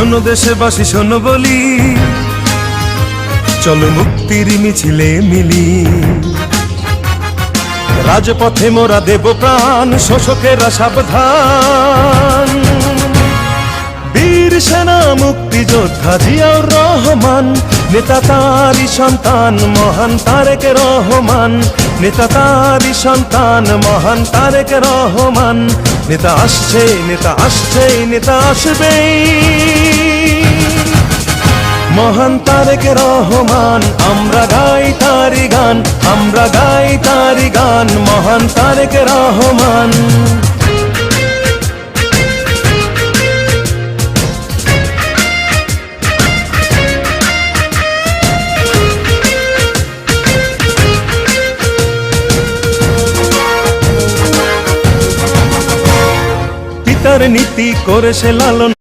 শোনো দেশবাসী শোনো বলি, চলো মুক্তির মিছিলে মিলি। রাজপথে মোরা দেব প্রাণ, শোষকেরা সাবধান। বীর সেনা মুক্তিযোদ্ধা জিয়াউর রহমান, নেতা তারই সন্তান মহান তারেক রহমান। নেতা তারই সন্তান মহান তারেক রহমান। নেতা আসছে, নেতা আসছে, নেতা আসবেই। মহান তারেক রহমান, আমরা গাই তারি গান, আমরা গাই তারি গান। মহান তারেক রহমান। পিতার নীতি করে সে লালন